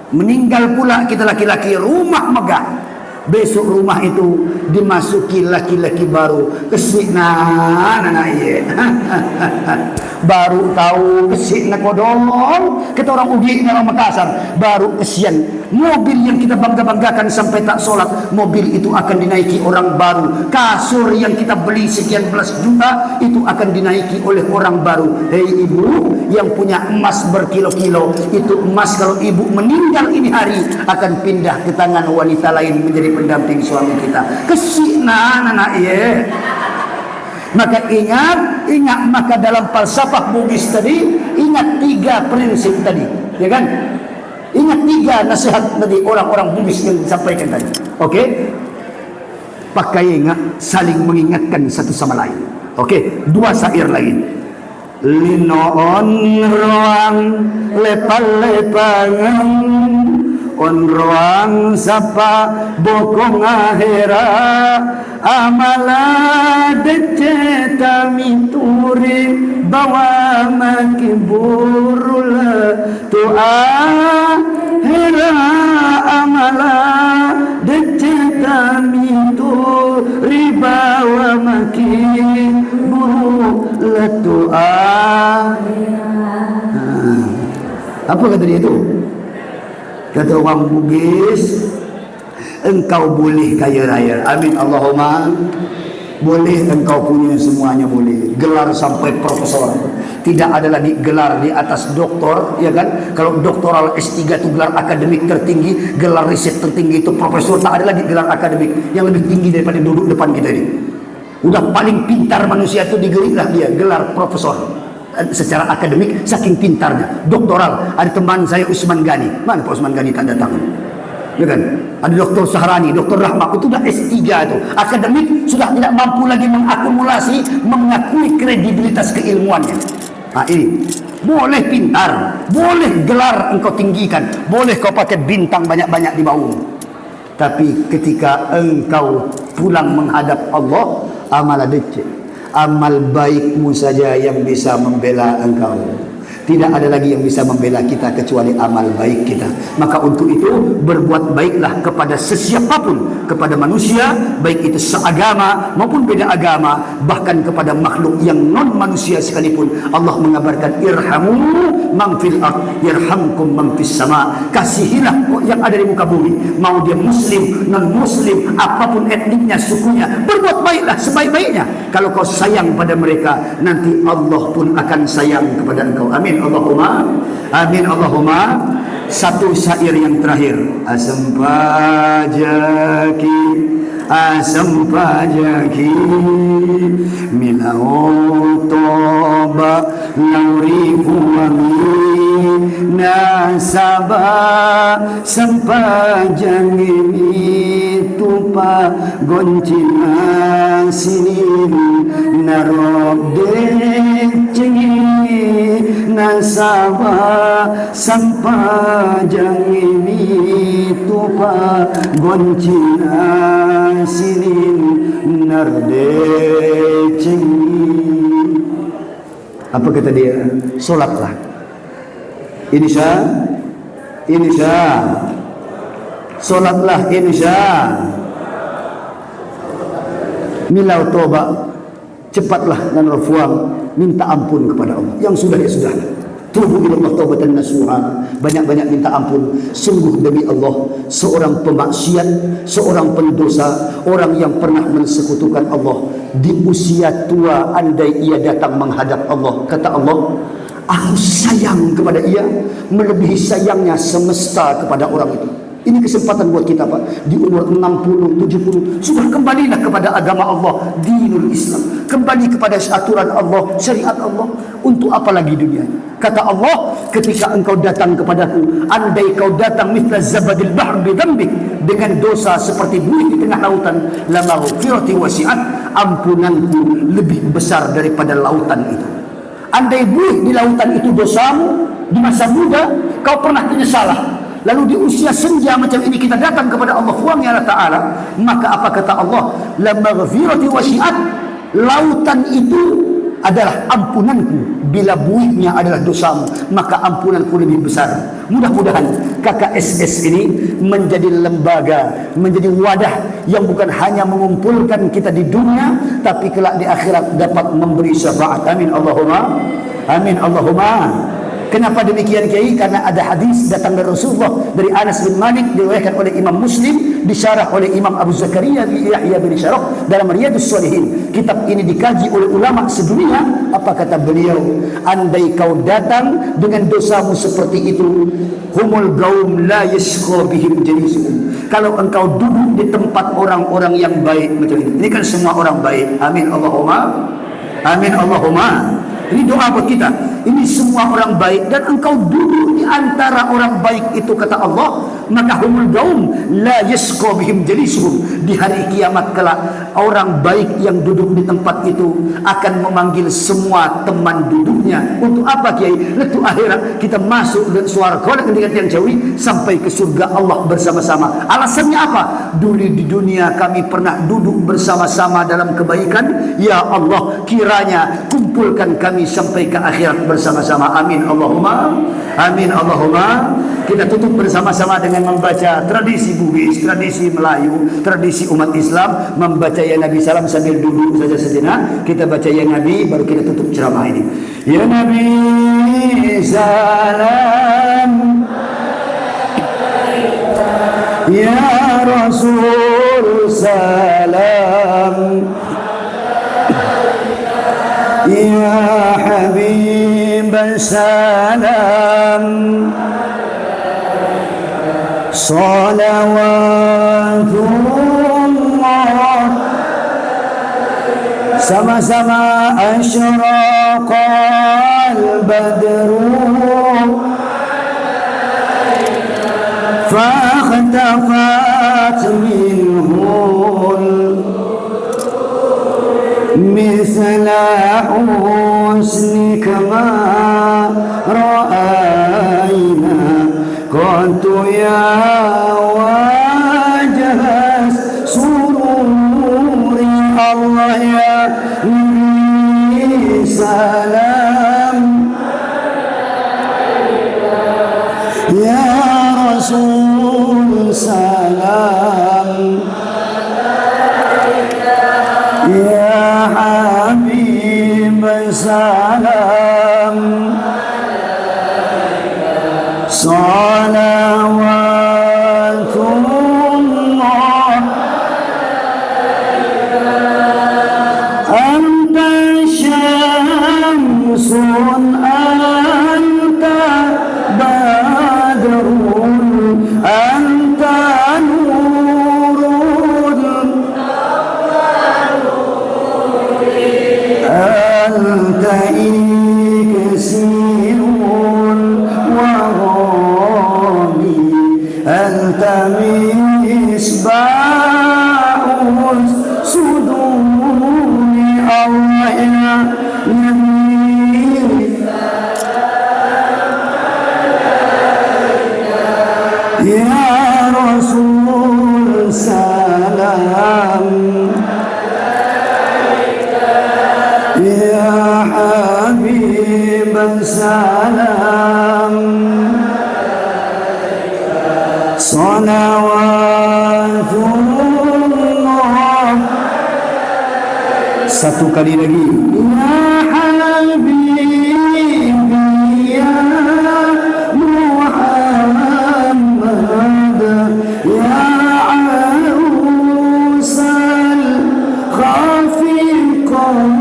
meninggal pula kita laki-laki, rumah megah, besok rumah itu dimasuki laki-laki baru, kesikna anak ye. Baru tahu kesik nak kodong, kita orang ugi orang Makassar, baru kesian mobil yang kita bangga-banggakan sampai tak solat, mobil itu akan dinaiki orang baru. Kasur yang kita beli sekian belas juta itu akan dinaiki oleh orang baru. Hei ibu yang punya emas berkilo-kilo, itu emas kalau ibu meninggal ini hari akan pindah ke tangan wanita lain menjadi pendamping suami kita. Kesik anak ye. Maka ingat, maka dalam falsafah Bugis tadi, ingat 3 prinsip tadi, ya kan? Ingat 3 nasihat tadi orang-orang Bugis yang disampaikan tadi. Oke? Pakai ingat, saling mengingatkan satu sama lain. Oke, 2 syair lagi. Linoon roang lepal-lepangan, on roang sapa bokong ahera, amala deceta mituri bawa makiburula tu ahera, amala deceta mituri bawa makiburula tu apa kata dia itu? Kata orang Bugis, engkau boleh kaya raya. Amin Allahumma. Boleh engkau punya semuanya, boleh. Gelar sampai profesor. Tidak ada lagi gelar di atas doktor, ya kan? Kalau doktoral S3 itu gelar akademik tertinggi, gelar riset tertinggi itu profesor. Tak ada lagi gelar akademik yang lebih tinggi daripada duduk depan kita ini. Udah paling pintar manusia itu digerilah dia, gelar profesor. Secara akademik saking pintarnya, doktoral. Ada teman saya Usman Ghani, mana Pak Usman Ghani tanda tangan, ya kan? Ada Dr. Sahrani, Dr. Rahmat, itu dah S3 itu, akademik sudah tidak mampu lagi mengakumulasi, mengakui kredibilitas keilmuannya. Nah ini, boleh pintar, boleh gelar engkau tinggikan, boleh kau pakai bintang banyak-banyak di bawah, tapi ketika engkau pulang menghadap Allah, amal adicik, amal baikmu saja yang bisa membela engkau. Tidak ada lagi yang bisa membela kita kecuali amal baik kita. Maka untuk itu berbuat baiklah kepada sesiapapun, kepada manusia, baik itu seagama maupun beda agama, bahkan kepada makhluk yang non manusia sekalipun. Allah mengabarkan irhamu man fil ard yarhamkum man fis sama. Kasihilah yang ada di muka bumi, mau dia muslim, non muslim, apapun etniknya, sukunya, berbuat baiklah sebaik-baiknya. Kalau kau sayang pada mereka, nanti Allah pun akan sayang kepada engkau. Amin Allahumma, amin Allahumma. Satu syair yang terakhir. Asam pajaki, asam pajaki, milau toba laurifu amin nasaba sempajang ini tupa goncina sinin narob decengi nasaba sempajang ini tupa goncina sinin nardecengi. Apa kata dia? Solatlah. Insya, solatlah insya. Milau toba, cepatlah dan refuang, minta ampun kepada Allah. Yang sudah ya sudah. Tubu ilallah taubatan nasuha. Banyak-banyak minta ampun. Sungguh demi Allah, seorang pemaksiat, seorang pendosa, orang yang pernah mensekutukan Allah, di usia tua andai ia datang menghadap Allah, kata Allah, aku sayang kepada ia melebihi sayangnya semesta kepada orang itu. Ini kesempatan buat kita, Pak. Di umur 60, 70 sudah kembalilah kepada agama Allah, dinul Islam. Kembali kepada aturan Allah, syariat Allah. Untuk apa lagi dunia? Kata Allah, ketika engkau datang kepadaku, andai kau datang mithla zabadil bahr bidambik, dengan dosa seperti buih di tengah lautan, lama ghfirati wasi'at, ampunanku lebih besar daripada lautan itu. Andai buih di lautan itu dosamu, di masa muda kau pernah punya salah, lalu di usia senja macam ini kita datang kepada Allah Subhanahu wa taala, maka apa kata Allah? La maghfirati wasi'at, lautan itu adalah ampunanku. Bila buihnya adalah dosamu, maka ampunanku lebih besar. Mudah-mudahan KKSS ini menjadi lembaga, menjadi wadah yang bukan hanya mengumpulkan kita di dunia, tapi kelak di akhirat dapat memberi syafaat. Amin Allahumma, amin Allahumma. Kenapa demikian Kiai? Karena ada hadis datang dari Rasulullah, dari Anas bin Malik, diriwayatkan oleh Imam Muslim, disyarah oleh Imam Abu Zakaria Yahya bin Syarah dalam Riyadhus Shalihin. Kitab ini dikaji oleh ulama sedunia. Apa kata beliau? Andai kau datang dengan dosamu seperti itu, humul gaum la yashqa bihim jalisuhum. Kalau engkau duduk di tempat orang-orang yang baik macam ini. Ini kan semua orang baik. Amin Allahumma, amin Allahumma. Ini doa buat kita. Ini semua orang baik dan engkau duduk di antara orang baik itu, kata Allah, maka humul gaum la yasqa bihim jalisuhum. Di hari kiamat kelak, orang baik yang duduk di tempat itu akan memanggil semua teman duduknya. Untuk apa Kiai? Letu akhirat kita masuk ke surga dengan yang jauh sampai ke surga Allah bersama-sama. Alasannya apa? Dulu di dunia kami pernah duduk bersama-sama dalam kebaikan. Ya Allah, kiranya kumpulkan kami sampai ke akhirat bersama-sama. Amin Allahumma, amin Allahumma. Kita tutup bersama-sama dengan membaca tradisi Bugis, tradisi Melayu, tradisi umat Islam, membaca ya Nabi salam sambil duduk saja sejenak. Kita baca ya Nabi, baru kita tutup ceramah ini. Ya Nabi salam, ya Rasul salam, ya Habib salam, salawatullah. Sama-sama asyraqal badru fakhtafat minhul mithla husnika ma ra'ayna qantu ya wajah sururi. Allah ya salam, صلوات الله أنت شمس أنت بدر أنت نور أنت إكسير وغالي أنت مصباح الصدور الله يا نبي يا رسول سلام يا حبيب سلام صلوات الله. Satu kali lagi. Ya Habibi ya Muhammad ya Arusal Khafiqain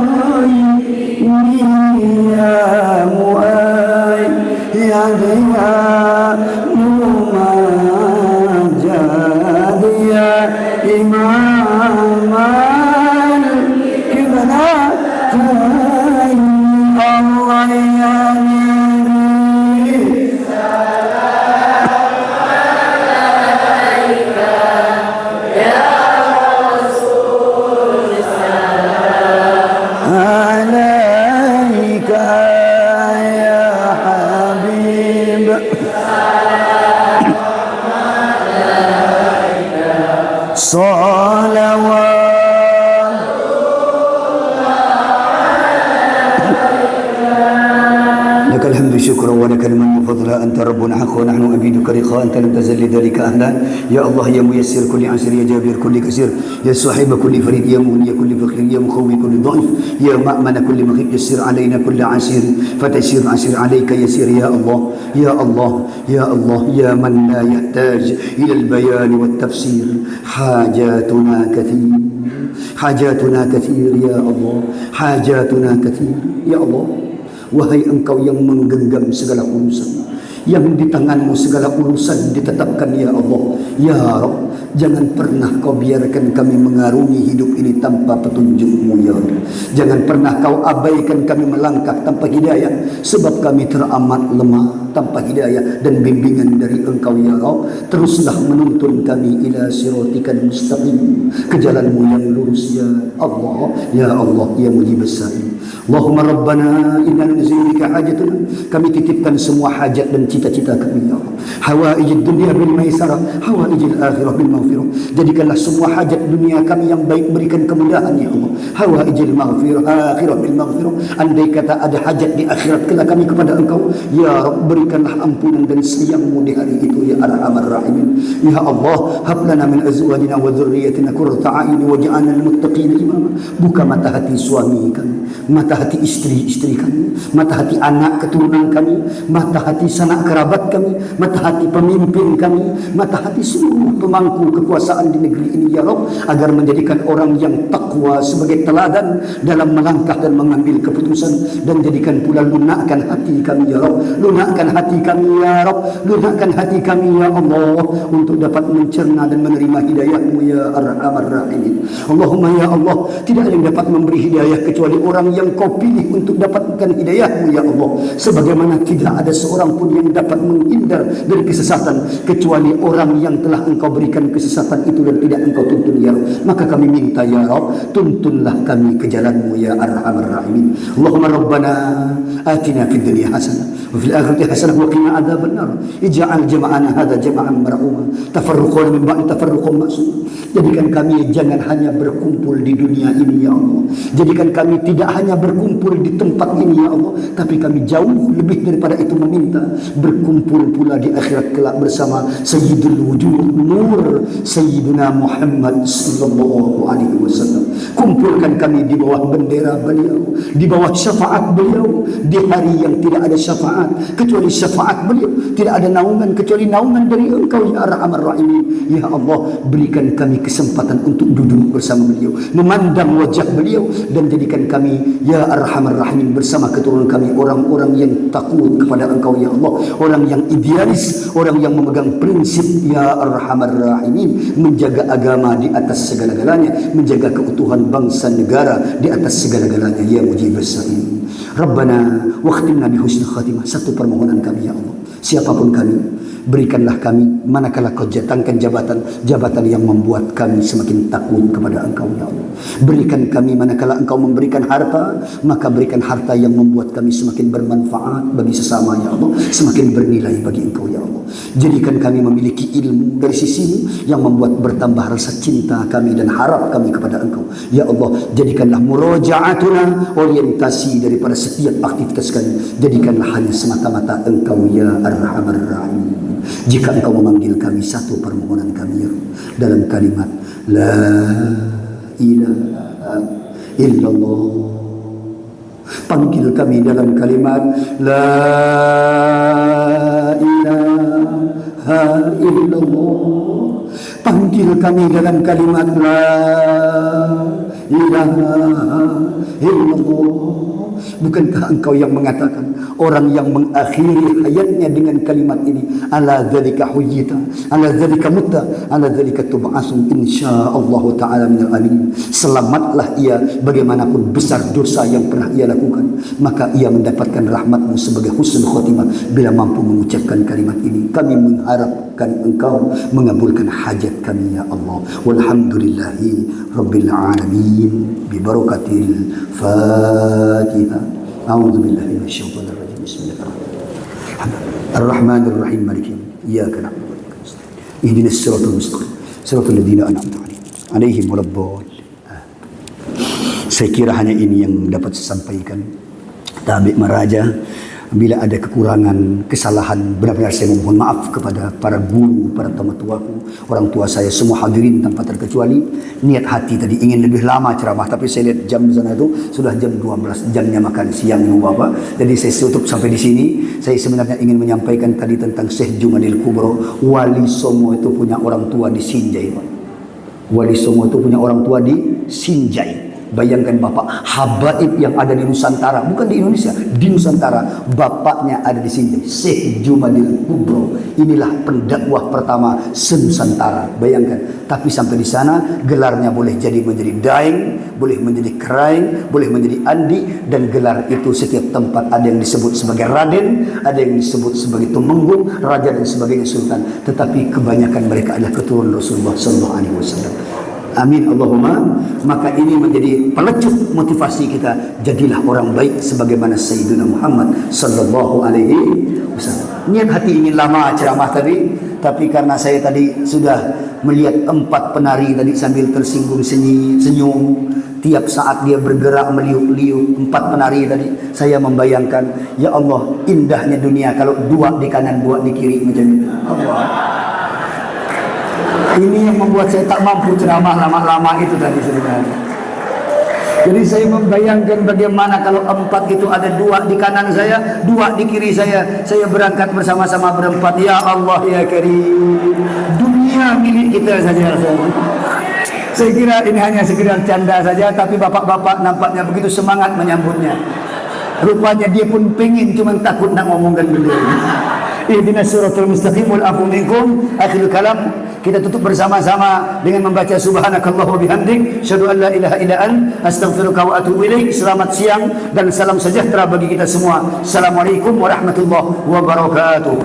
ya Muayyad ya Mumajjad ya Imam al-Qiblat Allah ya Nabi alaika ya Habib salawat لك الحمد شكرا ولك المن فضلا أنت ربنا حق ونحن أبيدك رقاء أنت لم تزل لذلك أهلا يا الله يا ميسر كل عسر يا جابر كل كسير يا صاحب كل فريد يا مغني كل فقير يا مخوي كل ضعيف يا مأمن كل مغيب يسر علينا كل عسير فتيسير عسير عليك يسير يا الله يا الله يا الله يا من لا يحتاج إلى البيان والتفسير حاجاتنا كثير حاجاتنا كثير يا الله حاجاتنا كثير يا الله. Wahai engkau yang menggenggam segala urusan, yang di tanganmu segala urusan ditetapkan ya Allah. Ya Rabb, jangan pernah kau biarkan kami mengarungi hidup ini tanpa petunjukmu ya Rabb. Jangan pernah kau abaikan kami melangkah tanpa hidayah, sebab kami teramat lemah tanpa hidayah dan bimbingan dari engkau ya Rabb. Teruslah menuntun kami ila siratikal mustaqim, ke jalanmu yang lurus ya Allah. Ya Allah ya mujibas sa'il. Allahumma Rabbana inna nuzilika hajatuna, kami titipkan semua hajat dan cita-cita kami ya Allah. Hawaijid dunia bil maisarah, hawaijil akhirah bil maghfirah. Jadikanlah semua hajat dunia kami yang baik, berikan kemudahan ya Allah. Hawaijil maghfirah akhirah bil maghfirah. Andai kata ada hajat di akhirat kelak kami kepada engkau ya Rabb, berikanlah ampunan dan sayangmu di hari itu ya Arhamar Rahimin. Ya Allah, hab lana min azwajina wa dhurriyyatina qurrata a'yun waj'alna lil muttaqina imama. Buka mata hati suami kami, mata hati istri-istri kami, mata hati anak keturunan kami, mata hati sanak kerabat kami, mata hati pemimpin kami, mata hati seluruh pemangku kekuasaan di negeri ini ya Rabb, agar menjadikan orang yang takwa sebagai teladan dalam melangkah dan mengambil keputusan. Dan jadikan pula lunakkan hati kami ya Rabb, lunakkan hati kami ya Rabb, lunakkan hati kami ya Allah, untuk dapat mencerna dan menerima hidayah-Mu ya Arhamar Rahimin. Allahumma ya Allah, tidak ada yang dapat memberi hidayah kecuali orang yang Kau pilih untuk dapatkan hidayah-Mu ya Allah. Sebagaimana tidak ada seorang pun yang dapat menghindar dari kesesatan kecuali orang yang telah Engkau berikan kesesatan itu dan tidak Engkau tuntun ya Rabb. Maka kami minta ya Rabb, tuntunlah kami ke jalan-Mu ya Arhamar Rahimin. Allahumma Rabbana atina fid dunya hasanah wa fil akhirati hasanah hasanah wa qina adzabannar. Ij'al jama'ana hadza jama'an marhuma tafarruqan min ba'di tafarruqan ma'sum. Jadikan kami jangan hanya berkumpul di dunia ini ya Allah. Jadikan kami tidak hanya berkumpul di tempat ini ya Allah, tapi kami jauh lebih daripada itu meminta berkumpul pula di akhirat kelak bersama Sayyidul Wujud Nur Sayyidina Muhammad sallallahu alaihi wasallam. Kumpulkan kami di bawah bendera beliau, di bawah syafaat beliau, di hari yang tidak ada syafaat kecuali syafaat beliau, tidak ada naungan kecuali naungan dari Engkau ya Arhamar Rahimin. Ya Allah, berikan kami kesempatan untuk duduk bersama beliau, memandang wajah beliau, dan jadikan kami ya Arhamar Rahimin bersama keturunan kami orang-orang yang takut kepada Engkau ya Allah, orang yang idealis, orang yang memegang prinsip ya Arhamar Rahimin, menjaga agama di atas segala-galanya, menjaga keutuhan bangsa negara di atas segala-galanya ya Mujibus Sa'in. Rabbana waqtimna bi husnil khatimah. Satu permohonan kami ya Allah, siapapun kami, berikanlah kami manakala Kau jatangkan jabatan yang membuat kami semakin takut kepada Engkau ya Allah. Berikan kami manakala Engkau memberikan harta, maka berikan harta yang membuat kami semakin bermanfaat bagi sesama ya Allah, semakin bernilai bagi Engkau ya Allah. Jadikan kami memiliki ilmu dari sisi-Mu yang membuat bertambah rasa cinta kami dan harap kami kepada Engkau ya Allah. Jadikanlah murajaatuna, orientasi daripada setiap aktivitas kami, jadikanlah hanya semata-mata Engkau ya Arhamar Rahim. Jika Engkau memanggil kami, satu permohonan kami ya, dalam kalimat la ilaha illallah. Panggil kami dalam kalimat la ilaha illallah. Panggil kami dalam kalimat la ilaha illallah. Bukankah Engkau yang mengatakan orang yang mengakhiri hayatnya dengan kalimat ini, ala dzalika huyyita, ala dzalika mutta, ala dzalika tub'atsun insyaallah taala minal amin. Selamatlah ia bagaimanapun besar dosa yang pernah ia lakukan, maka ia mendapatkan rahmat-Mu sebagai husnul khotimah bila mampu mengucapkan kalimat ini. Kami mengharapkan Engkau mengabulkan hajat kami ya Allah. Walhamdulillahi rabbil alamin bi barakatil Fatihah. A'udzu billahi minasyaitonir rajim. Bismillahirrahmanirrahim. Ar-Rahmanir Rahim. Maliki iyyaka na'budu wa iyyaka nasta'in. Ihdinas siratal mustaqim. Siratal ladzina an'amta 'alaihim waladdallin. Saya kira hanya ini yang dapat saya sampaikan. Tabik Maraja, bila ada kekurangan, kesalahan, benar-benar saya memohon maaf kepada para guru, para tuaku, orang tua saya, semua hadirin tanpa terkecuali. Niat hati tadi ingin lebih lama ceramah, tapi saya lihat jam di sana itu sudah jam 12, jamnya makan siang Ibu Bapak. Jadi saya tutup sampai di sini. Saya sebenarnya ingin menyampaikan tadi tentang Syekh Jumadil Kubro. Wali Songo itu punya orang tua di Sinjai, Pak. Wali Songo itu punya orang tua di Sinjai. Bayangkan Bapak, habaib yang ada di Nusantara, bukan di Indonesia, di Nusantara, bapaknya ada di sini, Syekh Jumadil Kubro. Inilah pendakwah pertama se-Nusantara. Bayangkan, tapi sampai di sana gelarnya boleh jadi menjadi Daeng, boleh menjadi Keraing, boleh menjadi Andi, dan gelar itu setiap tempat ada yang disebut sebagai Raden, ada yang disebut sebagai Tumenggung, Raja dan sebagainya, Sultan. Tetapi kebanyakan mereka adalah keturunan Rasulullah Sallallahu Alaihi Wasallam. Amin Allahumma. Maka ini menjadi pelecut motivasi kita, jadilah orang baik sebagaimana Sayyidina Muhammad sallallahu alaihi wasallam. Niat hati ingin lama ceramah tadi, tapi karena saya tadi sudah melihat 4 penari tadi sambil tersinggung senyum, tiap saat dia bergerak meliuk-liuk, 4 penari tadi, saya membayangkan, ya Allah, indahnya dunia kalau 2 di kanan, 2 di kiri macam itu. Allah. Ini yang membuat saya tak mampu ceramah lama-lama itu tadi sebenarnya. Jadi saya membayangkan bagaimana kalau 4 itu ada 2 di kanan saya, 2 di kiri saya berangkat bersama-sama berempat. Ya Allah ya Karim, dunia milik kita saja. Saya kira ini hanya sekedar canda saja, tapi bapak-bapak nampaknya begitu semangat menyambutnya. Rupanya dia pun pengen, cuma takut nak ngomongkan beliau. Ihdinas siratal mustaqim wal afu minkum. Akhirul kalam, kita tutup bersama-sama dengan membaca subhanakallah wa bihamdik, syahadu an la ilaha illa an, astaghfiruka wa atubu ilaik. Selamat siang dan salam sejahtera bagi kita semua. Assalamualaikum warahmatullahi wabarakatuh.